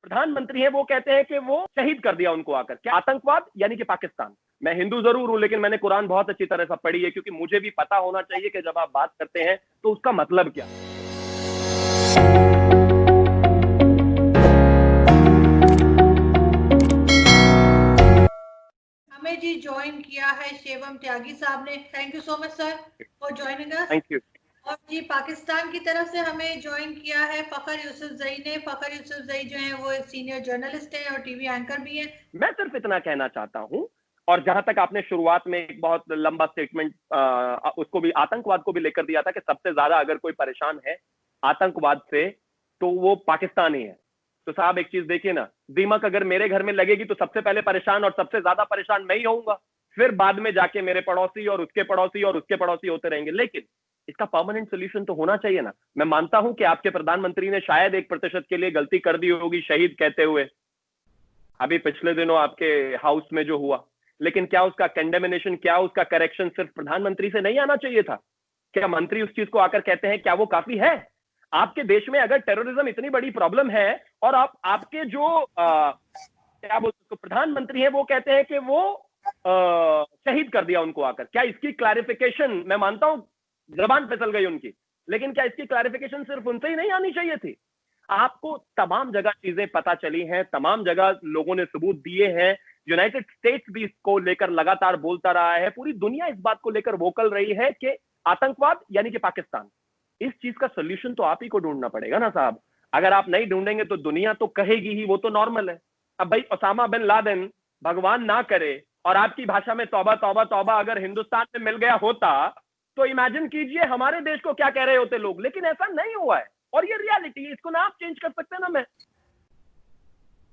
प्रधानमंत्री हैं वो कहते हैं कि वो शहीद कर दिया उनको आकर। क्या आतंकवाद यानी कि पाकिस्तान। मैं हिंदू जरूर हूं लेकिन मैंने कुरान बहुत अच्छी तरह से पढ़ी है, क्योंकि मुझे भी पता होना चाहिए कि जब आप बात करते हैं तो उसका मतलब क्या। हमें जी ज्वाइन किया है शिवम त्यागी साहब ने। Thank you so much sir for joining us. Thank you. और जी पाकिस्तान की तरफ से हमें ज्वाइन किया है फखर यूसुफजई ने। फखर यूसुफजई जो है वो एक सीनियर जर्नलिस्ट है और टीवी एंकर भी है। मैं सिर्फ इतना कहना चाहता हूं, और जहां तक आपने शुरुआत में एक बहुत लंबा स्टेटमेंट उसको भी आतंकवाद को भी लेकर दिया था कि सबसे ज्यादा अगर कोई परेशान है आतंकवाद से तो वो पाकिस्तानी है। तो साहब एक चीज देखिए ना, दीमक अगर मेरे घर में लगेगी तो सबसे पहले परेशान और सबसे ज्यादा परेशान मैं ही होऊंगा, फिर बाद में जाके मेरे पड़ोसी और उसके पड़ोसी और उसके पड़ोसी होते रहेंगे। लेकिन इसका परमानेंट सोल्यूशन तो होना चाहिए ना। मैं मानता हूं कि आपके प्रधानमंत्री ने शायद 1% के लिए गलती कर दी होगी शहीद कहते हुए अभी पिछले दिनों आपके हाउस में जो हुआ, लेकिन क्या उसका कंडेमिनेशन, क्या उसका करेक्शन सिर्फ प्रधानमंत्री से नहीं आना चाहिए था? क्या मंत्री उस चीज को आकर कहते हैं, क्या वो काफी है? आपके देश में अगर टेररिज्म इतनी बड़ी प्रॉब्लम है और आपके जो क्या बोलते उसको प्रधानमंत्री है वो कहते हैं कि वो शहीद कर दिया उनको आकर, क्या इसकी क्लैरिफिकेशन, मैं मानता हूं जबान फिसल गई उनकी, लेकिन क्या इसकी क्लैरिफिकेशन सिर्फ उनसे ही नहीं आनी चाहिए थी? आपको तमाम जगह चीजें पता चली हैं, तमाम जगह लोगों ने सबूत दिए हैं। यूनाइटेड स्टेट्स भी इसको लेकर लगातार बोलता रहा है, पूरी दुनिया इस बात को लेकर वोकल रही है कि आतंकवाद यानी कि पाकिस्तान। इस चीज का सोल्यूशन तो आप ही को ढूंढना पड़ेगा ना साहब। अगर आप नहीं ढूंढेंगे तो दुनिया तो कहेगी ही, वो तो नॉर्मल है। अब भाई ओसामा बिन लादेन, भगवान ना करे और आपकी भाषा में तौबा तौबा तौबा, अगर हिंदुस्तान में मिल गया होता तो इमेजिन कीजिए हमारे देश को क्या कह रहे होते लोग। लेकिन ऐसा नहीं हुआ है और ये रियलिटी है, इसको ना आप चेंज कर सकते हैं ना। मैं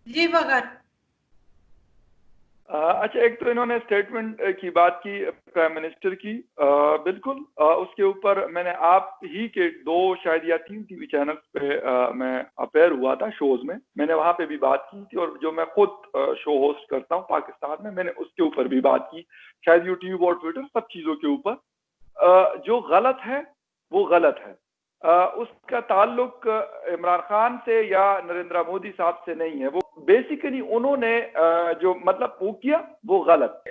जी फखर। अच्छा, एक तो इन्होंने स्टेटमेंट की बात की प्राइम मिनिस्टर की, बिल्कुल उसके ऊपर मैंने आप ही के 2 शायद या 3 टीवी चैनल्स पे मैं अपेयर हुआ था शोज में, मैंने वहां पे भी बात की थी। और जो मैं खुद शो होस्ट करता हूं पाकिस्तान में, मैंने उसके ऊपर भी बात की, शायद यूट्यूब और ट्विटर, सब चीजों के ऊपर। जो गलत है वो गलत है। उसका ताल्लुक इमरान खान से या नरेंद्र मोदी साहब से नहीं है। वो बेसिकली उन्होंने जो मतलब वो किया वो गलत।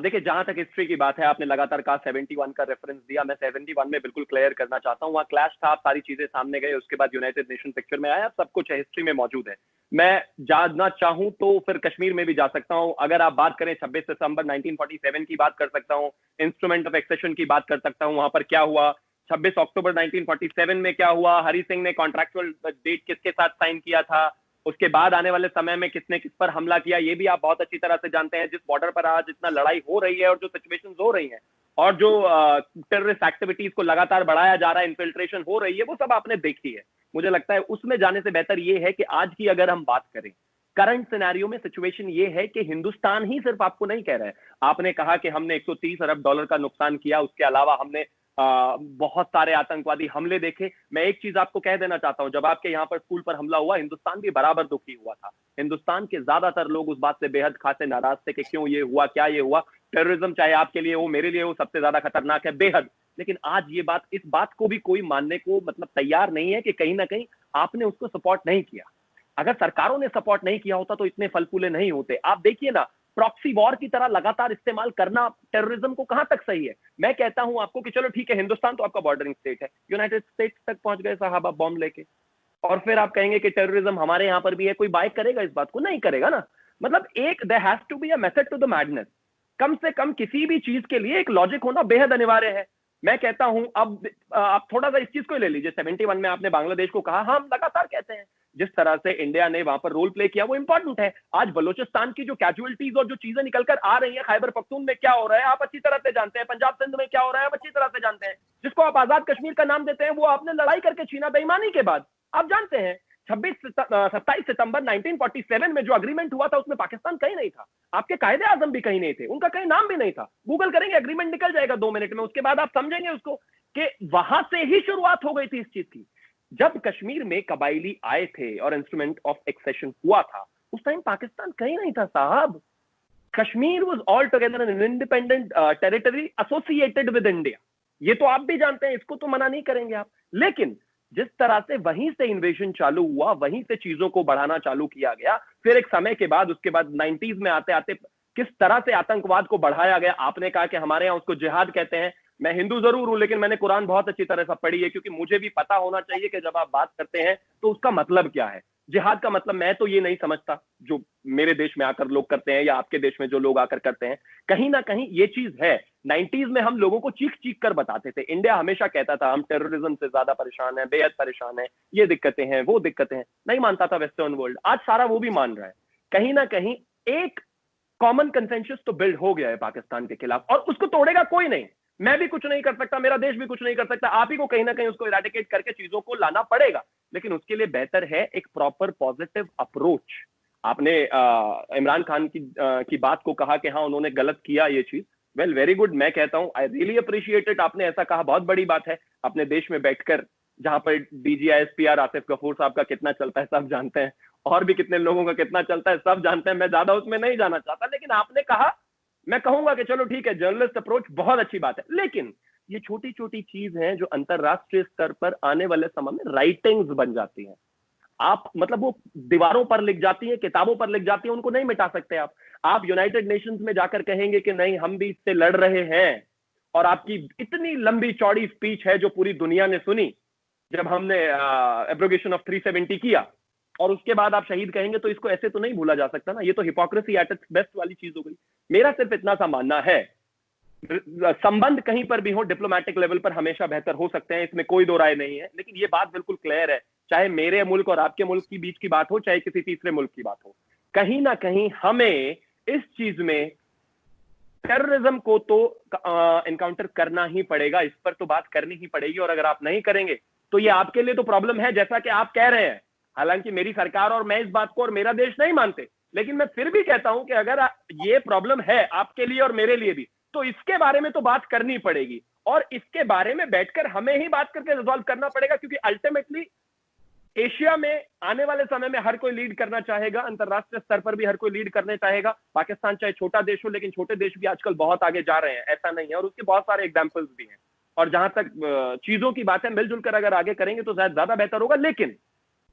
देखिए जहां तक हिस्ट्री की बात है, आपने लगातार कहा 71 का रेफरेंस दिया, मैं 71 में बिल्कुल क्लियर करना चाहता हूं, वहां क्लैश था, सारी चीजें सामने गए, उसके बाद यूनाइटेड नेशन पिक्चर में आया, सब कुछ हिस्ट्री में मौजूद है। मैं जानना चाहूं तो फिर कश्मीर में भी जा सकता हूं। अगर आप बात करें 26 सितंबर 1947 की बात कर सकता हूं, इंस्ट्रूमेंट ऑफ एक्सेशन की बात कर सकता हूं, वहां पर क्या हुआ, 26 अक्टूबर 1947 में क्या हुआ, हरि सिंह ने कॉन्ट्रैक्चुअल डेट किसके साथ साइन किया था, उसके बाद आने वाले समय में किसने किस पर हमला किया, ये भी आप बहुत अच्छी तरह से जानते हैं। जिस बॉर्डर पर आज इतना लड़ाई हो रही है और जो सिचुएशंस हो रही हैं और जो टेररिस्ट एक्टिविटीज को लगातार बढ़ाया जा रहा है, इन्फिल्ट्रेशन हो रही है, वो सब आपने देखी है। मुझे लगता है उसमें जाने से बेहतर ये है कि आज की अगर हम बात करें, करंट सिनेरियो में सिचुएशन ये है कि हिंदुस्तान ही सिर्फ आपको नहीं कह रहा है। आपने कहा कि हमने 130 अरब डॉलर का नुकसान किया, उसके अलावा हमने बहुत सारे आतंकवादी हमले देखे। मैं एक चीज आपको कह देना चाहता हूं, जब आपके यहाँ पर स्कूल पर हमला हुआ, हिंदुस्तान भी बराबर दुखी हुआ था। हिंदुस्तान के ज्यादातर लोग उस बात से बेहद खासे नाराज थे कि क्यों ये हुआ, क्या ये हुआ। टेररिज्म चाहे आपके लिए हो, मेरे लिए हो, सबसे ज्यादा खतरनाक है बेहद। लेकिन आज ये बात, इस बात को भी कोई मानने को मतलब तैयार नहीं है कि कहीं ना कहीं आपने उसको सपोर्ट नहीं किया। अगर सरकारों ने सपोर्ट नहीं किया होता तो इतने फल फूले नहीं होते। आप देखिए ना, प्रॉक्सी वॉर की तरह लगातार इस्तेमाल करना टेररिज्म को कहां तक सही है। मैं कहता हूं आपको कि चलो ठीक है, हिंदुस्तान तो आपका बॉर्डरिंग स्टेट है, यूनाइटेड स्टेट्स तक पहुंच गए साहब आप बॉम्ब लेके, और फिर आप कहेंगे कि टेररिज्म हमारे यहां पर भी है। कोई बाय करेगा इस बात को? नहीं करेगा ना। मतलब एक there has to be a method to the madness. कम से कम किसी भी चीज के लिए एक लॉजिक होना बेहद अनिवार्य है। मैं कहता हूं, अब आप थोड़ा सा इस चीज को ले लीजिए, 71 में आपने बांग्लादेश को कहा, हम लगातार कहते हैं जिस तरह से इंडिया ने वहां पर रोल प्ले किया वो इंपॉर्टेंट है। आज बलूचिस्तान की जो कैजुअलिटीज और जो चीजें निकलकर आ रही हैं, खैबर पख्तून में क्या हो रहा है आप अच्छी तरह से जानते हैं, पंजाब सिंध में क्या हो रहा है आप अच्छी तरह से जानते हैं। जिसको आप आजाद कश्मीर का नाम देते हैं वो आपने लड़ाई करके छीना बेईमानी के बाद, आप जानते हैं। 27 सितंबर 1947 में जो अग्रीमेंट हुआ था उसमें पाकिस्तान कहीं नहीं था, आपके कायदे आजम भी कहीं नहीं थे, उनका कहीं नाम भी नहीं था। गूगल करेंगे, अग्रीमेंट निकल जाएगा 2 मिनट में, उसके बाद आप समझेंगे उसको कि वहां से ही शुरुआत हो गई थी इस चीज की। जब कश्मीर में कबायली आए थे और इंस्ट्रूमेंट ऑफ एक्सेशन हुआ था, उस टाइम पाकिस्तान कहीं नहीं था साहब। Kashmir was all together an independent territory associated with India. ये तो आप भी जानते हैं, इसको तो मना नहीं करेंगे आप। लेकिन जिस तरह से वहीं से इन्वेजन चालू हुआ, वहीं से चीजों को बढ़ाना चालू किया गया, फिर एक समय के बाद उसके बाद 90s में आते आते किस तरह से आतंकवाद को बढ़ाया गया। आपने कहा कि हमारे यहाँ उसको जिहाद कहते हैं। मैं हिंदू जरूर हूं, लेकिन मैंने कुरान बहुत अच्छी तरह से पढ़ी है, क्योंकि मुझे भी पता होना चाहिए कि जब आप बात करते हैं तो उसका मतलब क्या है। जिहाद का मतलब मैं तो ये नहीं समझता जो मेरे देश में आकर लोग करते हैं या आपके देश में जो लोग आकर करते हैं। कहीं ना कहीं ये चीज है। 90s में हम लोगों को चीख चीख कर बताते थे, इंडिया हमेशा कहता था हम टेररिज्म से ज्यादा परेशान है, बेहद परेशान है, ये दिक्कतें हैं, वो दिक्कतें हैं। नहीं मानता था वेस्टर्न वर्ल्ड, आज सारा वो भी मान रहा है। कहीं ना कहीं एक कॉमन कंसेंसस तो बिल्ड हो गया है पाकिस्तान के खिलाफ, और उसको तोड़ेगा कोई नहीं। मैं भी कुछ नहीं कर सकता, मेरा देश भी कुछ नहीं कर सकता, आप ही को कहीं ना कहीं उसको इरेडिकेट करके चीजों को लाना पड़ेगा। लेकिन उसके लिए बेहतर है एक प्रॉपर पॉजिटिव अप्रोच। आपने इमरान खान की बात को कहा कि हाँ उन्होंने गलत किया ये चीज। वेल वेरी गुड, मैं कहता हूं आई रियली अप्रिशिएट इट। आपने ऐसा कहा, बहुत बड़ी बात है। अपने देश में बैठकर, जहां पर DGISPR आसिफ गफूर साहब का कितना चलता है सब जानते हैं, और भी कितने लोगों का कितना चलता है सब जानते हैं, मैं ज्यादा उसमें नहीं जाना चाहता। लेकिन आपने कहा, मैं कहूंगा कि चलो ठीक है, जर्नलिस्ट अप्रोच बहुत अच्छी बात है, लेकिन ये छोटी छोटी चीज हैं जो अंतरराष्ट्रीय स्तर पर आने वाले समय में राइटिंग्स बन जाती हैं। आप मतलब वो दीवारों पर लिख जाती हैं, किताबों पर लिख जाती हैं, उनको नहीं मिटा सकते आप यूनाइटेड नेशंस में जाकर कहेंगे कि नहीं हम भी इससे लड़ रहे हैं, और आपकी इतनी लंबी चौड़ी स्पीच है जो पूरी दुनिया ने सुनी जब हमने एब्रोगेशन ऑफ 370 किया, और उसके बाद आप शहीद कहेंगे, तो इसको ऐसे तो नहीं भूला जा सकता ना। ये तो हिपोक्रेसी एट इट्स बेस्ट वाली चीज हो गई। मेरा सिर्फ इतना सा मानना है, संबंध कहीं पर भी हो डिप्लोमेटिक लेवल पर हमेशा बेहतर हो सकते हैं, इसमें कोई दो राय नहीं है। लेकिन ये बात बिल्कुल क्लियर है, चाहे मेरे मुल्क और आपके मुल्क की बीच की बात हो, चाहे किसी तीसरे मुल्क की बात हो, कहीं ना कहीं हमें इस चीज में टेररिज्म को तो एनकाउंटर करना ही पड़ेगा, इस पर तो बात करनी ही पड़ेगी। और अगर आप नहीं करेंगे तो ये आपके लिए तो प्रॉब्लम है, जैसा कि आप कह रहे हैं। हालांकि मेरी सरकार और मैं इस बात को और मेरा देश नहीं मानते, लेकिन मैं फिर भी कहता हूं कि अगर ये प्रॉब्लम है आपके लिए और मेरे लिए भी, तो इसके बारे में तो बात करनी पड़ेगी, और इसके बारे में बैठकर हमें ही बात करके रिजॉल्व करना पड़ेगा। क्योंकि अल्टीमेटली एशिया में आने वाले समय में हर कोई लीड करना चाहेगा, अंतरराष्ट्रीय स्तर पर भी हर कोई लीड करने चाहेगा। पाकिस्तान चाहे छोटा देश हो, लेकिन छोटे देश भी आजकल बहुत आगे जा रहे हैं, ऐसा नहीं है, और उसके बहुत सारे एग्जाम्पल्स भी हैं। और जहां तक चीजों की बात है, मिलजुल कर अगर आगे करेंगे तो शायद ज्यादा बेहतर होगा। लेकिन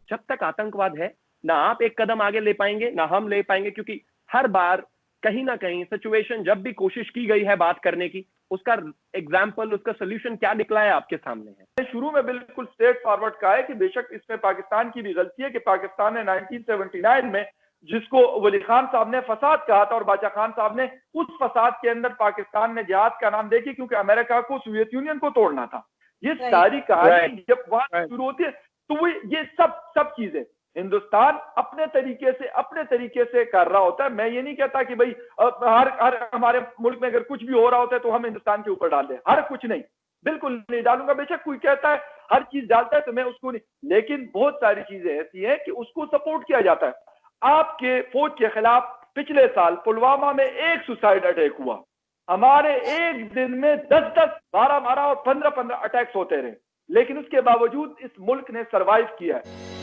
जब तक आतंकवाद है, ना आप एक कदम आगे ले पाएंगे ना हम ले पाएंगे, क्योंकि हर बार कहीं ना कहीं सिचुएशन, जब भी कोशिश की गई है बात करने की, उसका एग्जाम्पल, उसका सोल्यूशन क्या निकला है आपके सामने है। शुरू में बिल्कुल स्ट्रेट फॉरवर्ड कहा है कि बेशक इसमें पाकिस्तान की भी गलती है कि पाकिस्तान ने 1979 में जिसको वली खान साहब ने फसाद कहा था, और बादशाह खान साहब ने उस फसाद के अंदर पाकिस्तान ने जिहाद का नाम देखी, क्योंकि अमेरिका को सोवियत यूनियन को तोड़ना था। ये सारी कहानी जब वहां शुरू होती है तो वो ये सब चीजें हिंदुस्तान अपने तरीके से कर रहा होता है। मैं ये नहीं कहता कि भाई हर हमारे मुल्क में अगर कुछ भी हो रहा होता है तो हम हिंदुस्तान के ऊपर डाल दें, हर कुछ नहीं, बिल्कुल नहीं डालूंगा। बेशक कोई कहता है हर चीज डालता है तो मैं उसको नहीं, लेकिन बहुत सारी चीजें ऐसी हैं कि उसको सपोर्ट किया जाता है। आपके फौज के खिलाफ पिछले साल पुलवामा में एक सुसाइड अटैक हुआ, हमारे एक दिन में 10-10, 12-12 और 15-15 अटैक्स होते रहे, लेकिन उसके बावजूद इस मुल्क ने सरवाइव किया है।